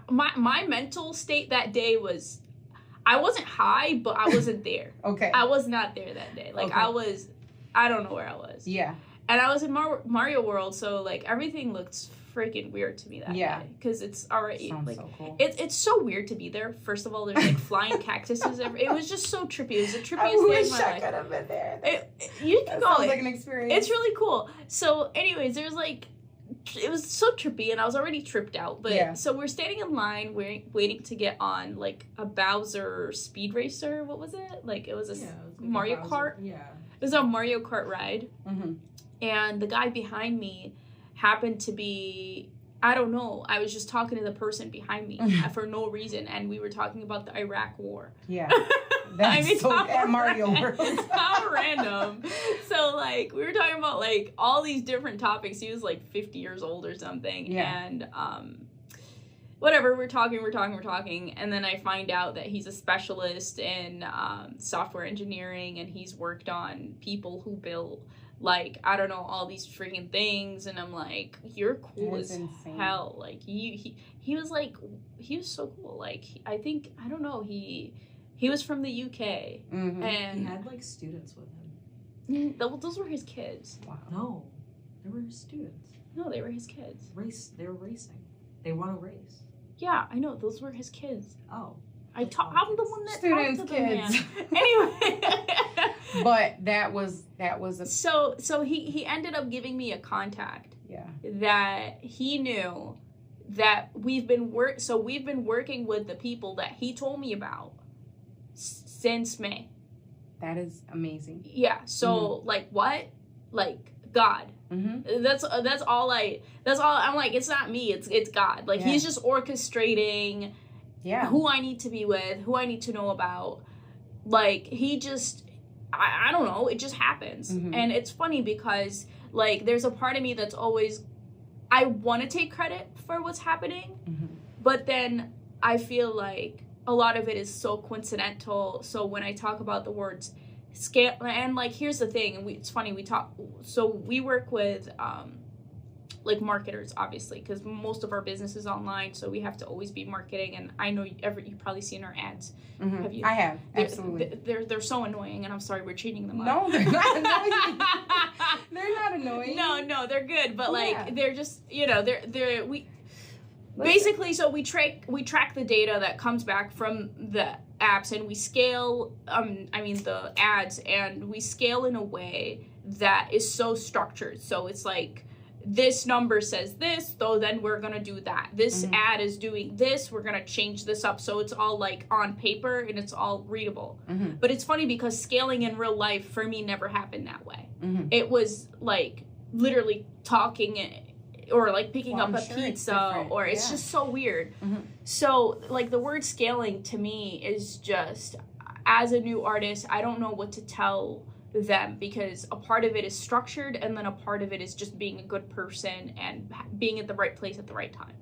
My mental state that day was, I wasn't high, but I wasn't there. Okay. I was not there that day. Like, okay. I don't know where I was. Yeah. And I was in Mario World, so, like, everything looked freaking weird to me that day. Because it's already, sounds like, so cool. It's so weird to be there. First of all, there's, like, flying cactuses everywhere. It was just so trippy. It was the trippiest I day wish of my I life. could have been there. You can go. Sounds like an experience. It's really cool. So, anyways, there's, like, it was so trippy, and I was already tripped out. But so we're standing in line, waiting to get on like a Bowser Speed Racer. What was it? Like, it was a Mario Kart. Yeah. It was a Mario Kart ride, and the guy behind me happened to be, I don't know. I was just talking to the person behind me for no reason, and we were talking about the Iraq War. Yeah. That's at Mario World. How random. So, like, we were talking about, like, all these different topics. He was, like, 50 years old or something. Yeah. And, whatever, we're talking. And then I find out that he's a specialist in software engineering, and he's worked on people who build, like, I don't know, all these freaking things. And I'm like, you're cool as insane. Hell. Like, he was, like, he was so cool. Like, I don't know, he was from the UK, and he had, like, students with him. Those were his kids. Wow. No, they were his students. No, they were his kids. They were racing. They won a race. Yeah, I know. Those were his kids. Oh. I'm the one that students' talked to kids. Them, man. Anyway. But that was a... So he ended up giving me a contact. Yeah. That he knew that we've been working with the people that he told me about since May. That is amazing. Yeah. So like what? Like God. Mm-hmm. That's all I'm like, it's not me, it's God. Like, he's just orchestrating who I need to be with, who I need to know about. Like, he just, I don't know, it just happens. Mm-hmm. And it's funny because, like, there's a part of me that's always, I want to take credit for what's happening, Mm-hmm. but then I feel like a lot of it is so coincidental. So when I talk about the words scale, and like, here's the thing, and it's funny, we work with like marketers, obviously, because most of our business is online, so we have to always be marketing. And I know you've probably seen our ads. Mm-hmm. Have you? I have, absolutely. They're so annoying, and I'm sorry, we're changing them up. No, they're not annoying. They're not annoying. No, they're good, but like, Yeah. they're just, basically, so we track the data that comes back from the apps, and we scale the ads, and we scale in a way that is so structured. So it's like, this number says this, so then we're gonna do that. This ad is doing this, we're gonna change this up. So it's all like on paper and it's all readable. Mm-hmm. But it's funny because scaling in real life for me never happened that way. Mm-hmm. It was like literally talking or like picking up a sure pizza, or it's just so weird. Mm-hmm. So like, the word scaling to me is just, as a new artist, I don't know what to tell them, because a part of it is structured, and then a part of it is just being a good person and being at the right place at the right time.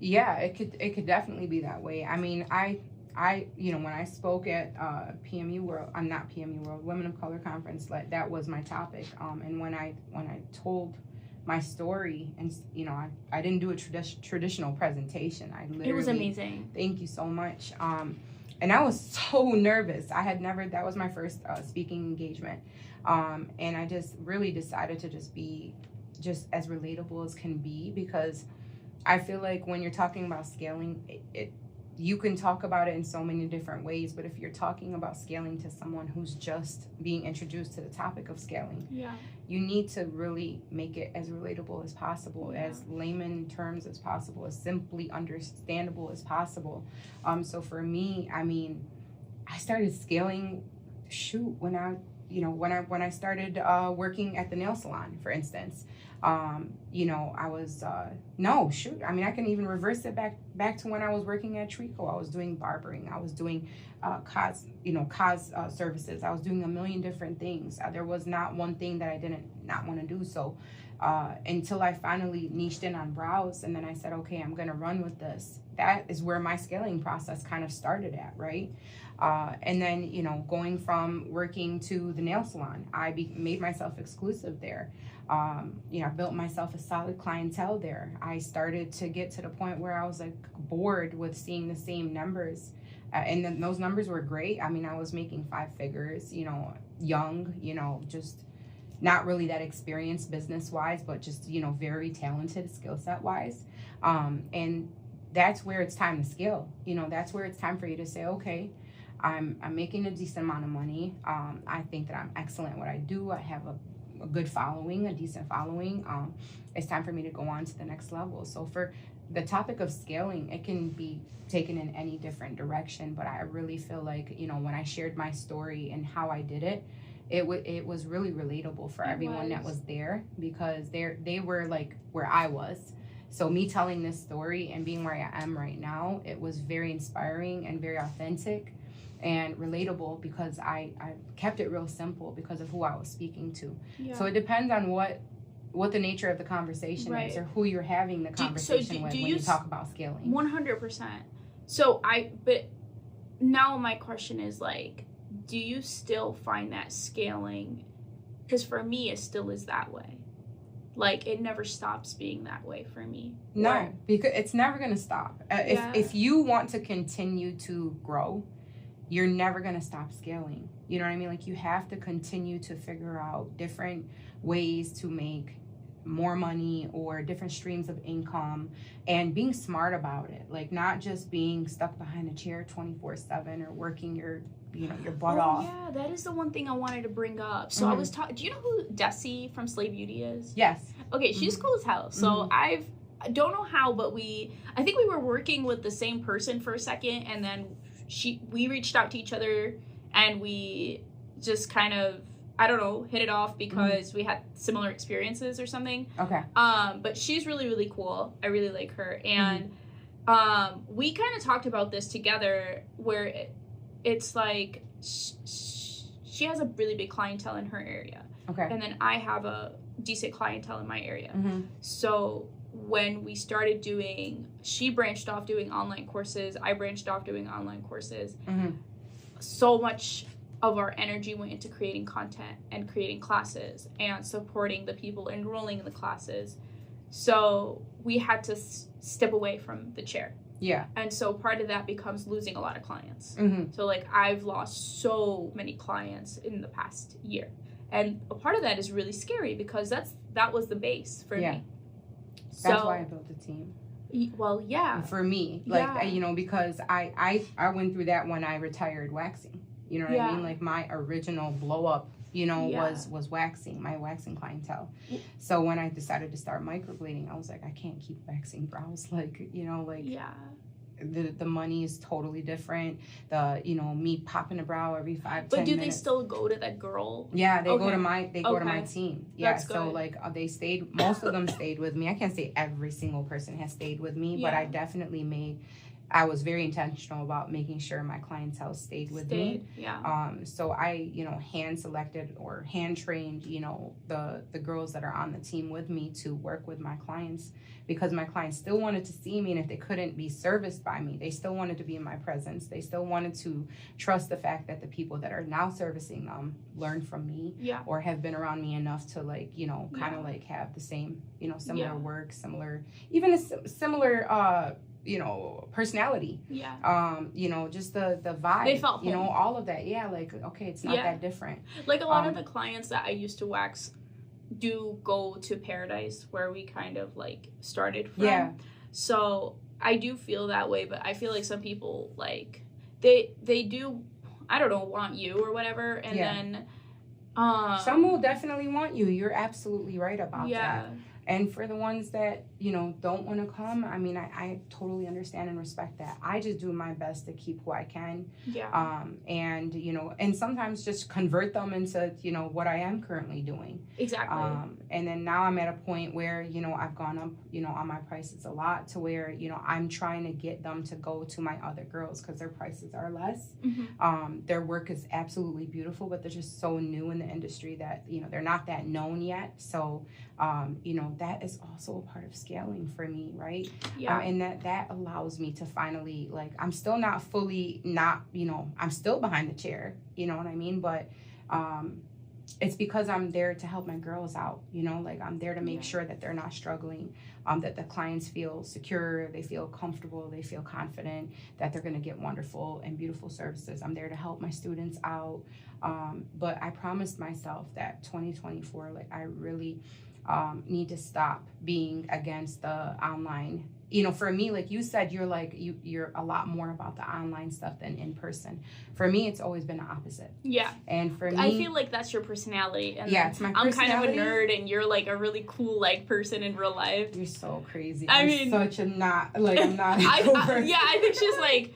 Yeah, it could definitely be that way. I mean, I when I spoke at PMU World, I'm not PMU World, Women of Color Conference, like, that was my topic. And when I told my story, and I didn't do a traditional presentation. I literally, It was amazing. Thank you so much. And I was so nervous. That was my first speaking engagement. And I just really decided to just be just as relatable as can be, because I feel like when you're talking about scaling, you can talk about it in so many different ways, but if you're talking about scaling to someone who's just being introduced to the topic of scaling, you need to really make it as relatable as possible, as layman terms as possible, as simply understandable as possible. So for me, I mean, I started scaling, when I started working at the nail salon, for instance. I was, I mean, I can even reverse it back to when I was working at Trico. I was doing barbering. I was doing cos services. I was doing a million different things. There was not one thing that I didn't not want to do. So until I finally niched in on brows, and then I said, okay, I'm going to run with this. That is where my scaling process kind of started at, right? And then, going from working to the nail salon, I made myself exclusive there. I built myself a solid clientele there. I started to get to the point where I was like bored with seeing the same numbers. And then those numbers were great. I mean, I was making 5 figures, young, just not really that experienced business-wise, but just, very talented skill set-wise. And that's where it's time to scale. That's where it's time for you to say, okay, I'm making a decent amount of money. I think that I'm excellent at what I do. I have a good following, a decent following. It's time for me to go on to the next level. So for the topic of scaling, it can be taken in any different direction, but I really feel like, when I shared my story and how I did it, it was really relatable for everyone that was there, because they were like where I was. So me telling this story and being where I am right now, it was very inspiring and very authentic and relatable, because I kept it real simple because of who I was speaking to. So it depends on what the nature of the conversation is, or who you're having the conversation with when you talk about scaling. 100%. So but now my question is, like, do you still find that scaling? Because for me, it still is that way. Like, it never stops being that way for me. No, because it's never going to stop. If you want to continue to grow, you're never going to stop scaling. You know what I mean? Like, you have to continue to figure out different ways to make more money or different streams of income, and being smart about it. Like, not just being stuck behind a chair 24/7 or working your butt off. Yeah, that is the one thing I wanted to bring up. So I was do you know who Desi from Slay Beauty is? Yes. Okay, she's cool as hell. So I don't know how, but I think we were working with the same person for a second, and then we reached out to each other, and we just kind of I don't know, hit it off because we had similar experiences or something. Okay. But she's really, really cool. I really like her. And we kind of talked about this together where it's like she has a really big clientele in her area. Okay. And then I have a decent clientele in my area. Mm-hmm. So when we started she branched off doing online courses, I branched off doing online courses. Mm-hmm. So much of our energy went into creating content and creating classes and supporting the people enrolling in the classes. So we had to step away from the chair. Yeah. And so part of that becomes losing a lot of clients. Mm-hmm. So like I've lost so many clients in the past year. And a part of that is really scary because that was the base for me. That's why I built the team. Well, yeah. For me, like, you know, because I went through that when I retired waxing. You know what I mean? Like my original blow up, you know, was waxing, my waxing clientele. So when I decided to start microblading, I was like, I can't keep waxing brows. Like, you know, like the money is totally different. Me popping a brow every 5-10 minutes. But do they still go to that girl? Yeah, they go to my team. Yeah, That's so good. like most of them stayed with me. I can't say every single person has stayed with me, but I definitely I was very intentional about making sure my clientele stayed with me. Yeah. So I, hand selected or hand trained, the girls that are on the team with me to work with my clients, because my clients still wanted to see me, and if they couldn't be serviced by me, they still wanted to be in my presence. They still wanted to trust the fact that the people that are now servicing them learn from me, or have been around me enough to kind of have the same, similar work, even a similar personality. Just the vibe. They felt home. All of that. Yeah, okay, it's not that different. Like a lot of the clients that I used to wax do go to Paradise, where we kind of started from. Yeah. So I do feel that way, but I feel like some people they do, I don't know, want you or whatever, and then some will definitely want you. You're absolutely right about that. And for the ones that, don't want to come, I mean, I totally understand and respect that. I just do my best to keep who I can. Yeah. And sometimes just convert them into, what I am currently doing. Exactly. And then now I'm at a point where, I've gone up, on my prices a lot, to where, I'm trying to get them to go to my other girls because their prices are less. Mm-hmm. Their work is absolutely beautiful, but they're just so new in the industry that, they're not that known yet. So, that is also a part of scaling for me, right? Yeah. And that allows me to finally, I'm still not fully I'm still behind the chair, you know what I mean? But it's because I'm there to help my girls out, I'm there to make sure that they're not struggling, that the clients feel secure, they feel comfortable, they feel confident that they're going to get wonderful and beautiful services. I'm there to help my students out. But I promised myself that 2024, I really need to stop being against the online. For me, like you said, you're a lot more about the online stuff than in person. For me, it's always been the opposite. Yeah. And for me, I feel like that's your personality. And it's my personality. I'm kind of a nerd, and you're a really cool person in real life. You're so crazy. I I'm mean, such a not I'm not. I think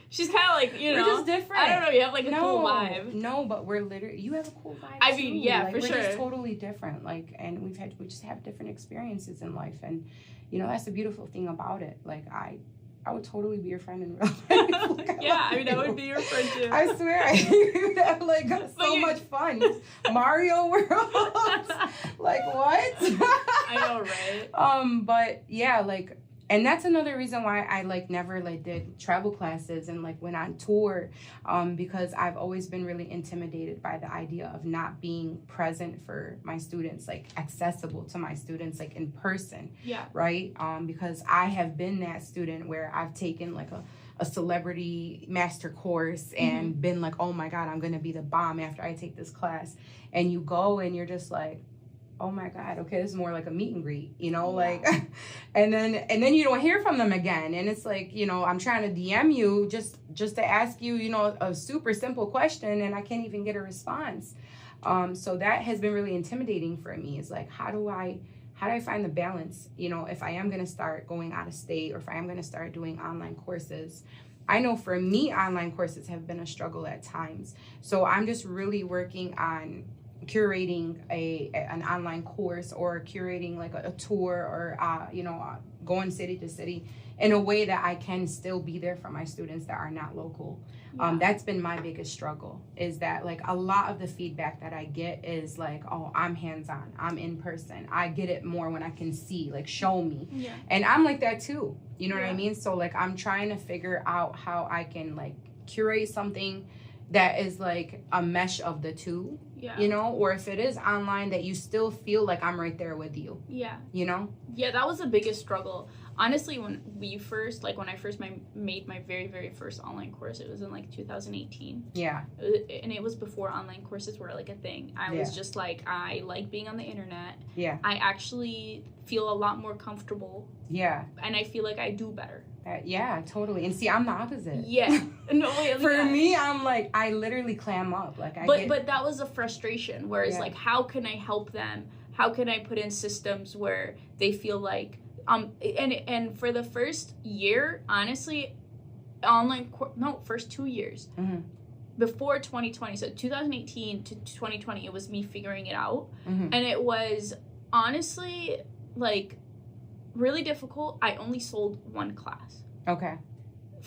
she's kind of we're just different. I don't know. You have a cool vibe. No, but we're literally. You have a cool vibe. I mean, too. yeah, for we're sure. We're just totally different. And we just have different experiences in life, and that's the beautiful thing about it. I would totally be your friend in real life. I would be your friend too. I swear, I have so much fun. Mario World. What? I know, right? But yeah, and that's another reason why I never did travel classes and went on tour, because I've always been really intimidated by the idea of not being present for my students, accessible to my students, in person. Yeah. Right. Because I have been that student where I've taken a celebrity master course and been oh my God, I'm gonna be the bomb after I take this class, and you go and you're just oh my God, okay, this is more like a meet and greet, and then you don't hear from them again. And it's I'm trying to DM you just to ask you, a super simple question, and I can't even get a response. So that has been really intimidating for me. Is how do I find the balance, if I am going to start going out of state, or if I am going to start doing online courses. I know for me, online courses have been a struggle at times. So I'm just really working on curating an online course or curating like a tour or going city to city in a way that I can still be there for my students that are not local. That's been my biggest struggle, is that like a lot of the feedback that I get is like, oh, I'm hands-on, I'm in person. I get it more when I can see, like, show me. Yeah. And I'm like that too. You know what I mean? So like I'm trying to figure out how I can like curate something that is like a mesh of the two. Yeah. You know, or if it is online, that you still feel like I'm right there with you. Yeah. You know? Yeah, that was the biggest struggle. Honestly, when I first made my very, very first online course, it was in like 2018. Yeah. And it was before online courses were like a thing. I was just like, I like being on the internet. Yeah. I actually feel a lot more comfortable. Yeah. And I feel like I do better. Yeah, totally. And see, I'm the opposite. Yeah. No, For me, I'm like, I literally clam up. Like, But that was a frustration. Whereas, like, how can I help them? How can I put in systems where they feel like, and for the first year, honestly, first 2 years. Mm-hmm. Before 2020, so 2018 to 2020, it was me figuring it out. Mm-hmm. And it was honestly, like, really difficult. I only sold one class. Okay.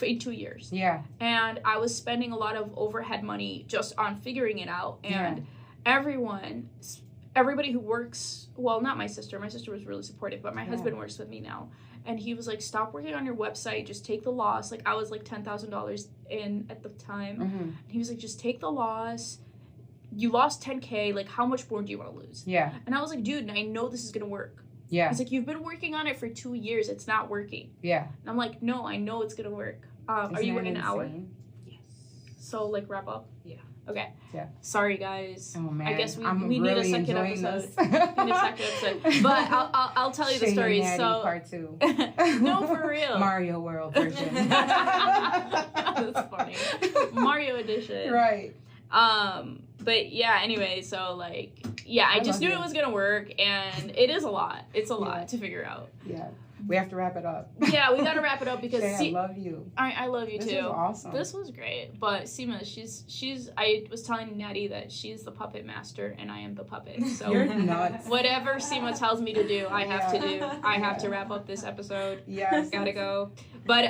In 2 years. Yeah. And I was spending a lot of overhead money just on figuring it out. And everybody who works, well, not my sister was really supportive, but my husband works with me now. And he was like, stop working on your website, just take the loss. Like, I was like $10,000 in at the time. Mm-hmm. And he was like, just take the loss. You lost 10K, like, how much more do you want to lose? Yeah. And I was like, dude, I know this is gonna work. Yeah. He's like, you've been working on it for 2 years, it's not working. Yeah. And I'm like, no, I know it's gonna work. Are you in an hour? Yes. So, like, wrap up? Yeah. Okay. Yeah. Sorry, guys. Oh man. I guess we really need a second episode. But I'll tell you the story. Shay and Nady So part 2. No, for real. Mario World version. That's funny. Mario edition. Right. But yeah, anyway, so like, yeah, I just knew it was gonna work, and it is a lot. It's a lot to figure out. Yeah. We have to wrap it up. Yeah, we gotta wrap it up because Shay, I love you. I love you too. This was awesome. This was great. But Seema, she's I was telling Nady that she's the puppet master and I am the puppet. So You're nuts. whatever Seema tells me to do, I have to do. I have to wrap up this episode. Yes. Gotta go. But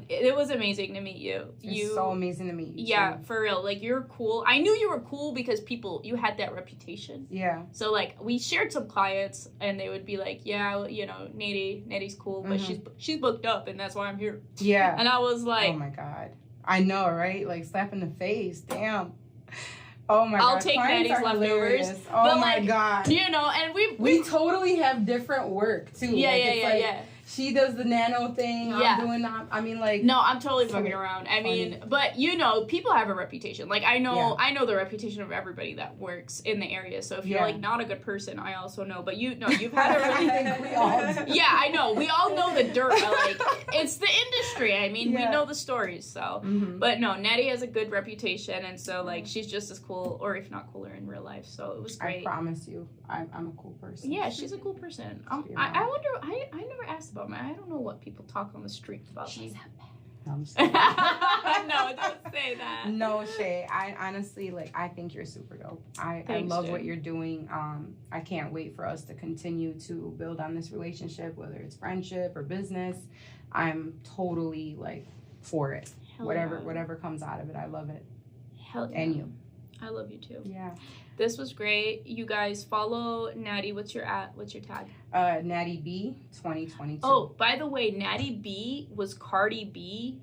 it was amazing to meet you. It's so amazing to meet you. Yeah, too. for real. Like, you're cool. I knew you were cool because you had that reputation. Yeah. So, like, we shared some clients, and they would be like, yeah, you know, Nady's cool, but she's booked up, and that's why I'm here. Yeah. And I was like... Oh, my God. I know, right? Like, slap in the face. Damn. Oh, my God. I'll take Clients Nady's are leftovers. hilarious. Oh, my like, God. You know, and we totally have different work, too. Yeah, like, yeah. She does the nano thing. Yeah. I'm doing, I mean, like... No, I'm totally fucking around. I mean, but, you know, people have a reputation. Like, I know the reputation of everybody that works in the area. So if you're, like, not a good person, I also know. But you've had a reputation. Yeah, I know. We all know the dirt. But, like, it's the industry. I mean, we know the stories. So, but no, Nady has a good reputation. And so, like, she's just as cool, or if not cooler in real life. So it was great. I promise you, I'm a cool person. Yeah, she's a cool person. I wonder, I never asked about me. I don't know what people talk on the street about me. I'm just kidding. No, don't say that. No, Shay. I honestly, like, I think you're super dope. I love what you're doing. I can't wait for us to continue to build on this relationship, whether it's friendship or business. I'm totally, like, for it. Hell Whatever comes out of it, I love it. Hell yeah. And you. I love you too. Yeah. This was great. You guys follow Nady. What's your tag? Nady B 2022. Oh, by the way, Nady B was Cardi B.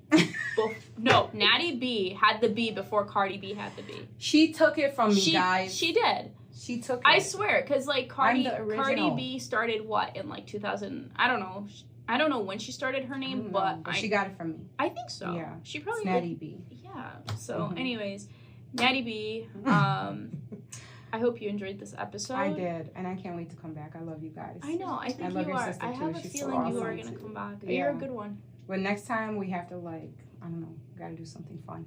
No, Nady B had the B before Cardi B had the B. She took it from me, guys. She did. She took it. I swear, because like Cardi original. B started what in like 2000? I don't know. I don't know when she started her name, but she got it from me. I think so. Yeah. She probably Nady B. Yeah. So, anyways, Nady B. I hope you enjoyed this episode. I did, and I can't wait to come back. I love you guys. I know. I think you are. I have a feeling you are going to come back. Yeah. You're a good one. But next time we have to, like, I don't know, got to do something fun.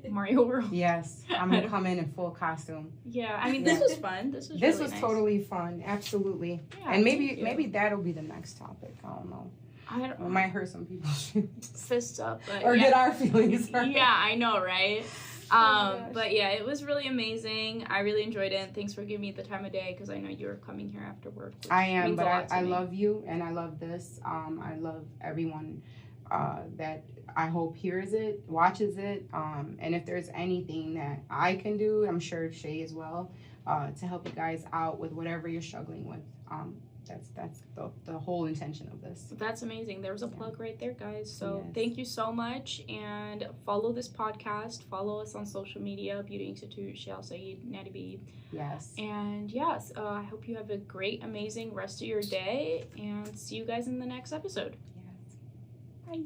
Mario World. Yes, I'm going to come in full costume. Yeah, I mean, this was fun. This was really nice. Totally fun. Absolutely. Yeah, and maybe that'll be the next topic. I don't know. I don't It might hurt some people's feelings. Fists up, but Or yeah. get our feelings hurt. Yeah, I know, right? gosh. But yeah, it was really amazing. I really enjoyed it. And thanks for giving me the time of day because I know you were coming here after work. Which I am, means a but lot to I me. love you and I love this. I love everyone that I hope hears it, watches it. And if there's anything that I can do, I'm sure Shay as well, to help you guys out with whatever you're struggling with. That's the whole intention of this. That's amazing. There was a plug right there, guys. So Yes. thank you so much. And follow this podcast. Follow us on social media, Beauty Institute, Shay and Nady B. Yes. And yes, I hope you have a great, amazing rest of your day. And see you guys in the next episode. Yes. Bye.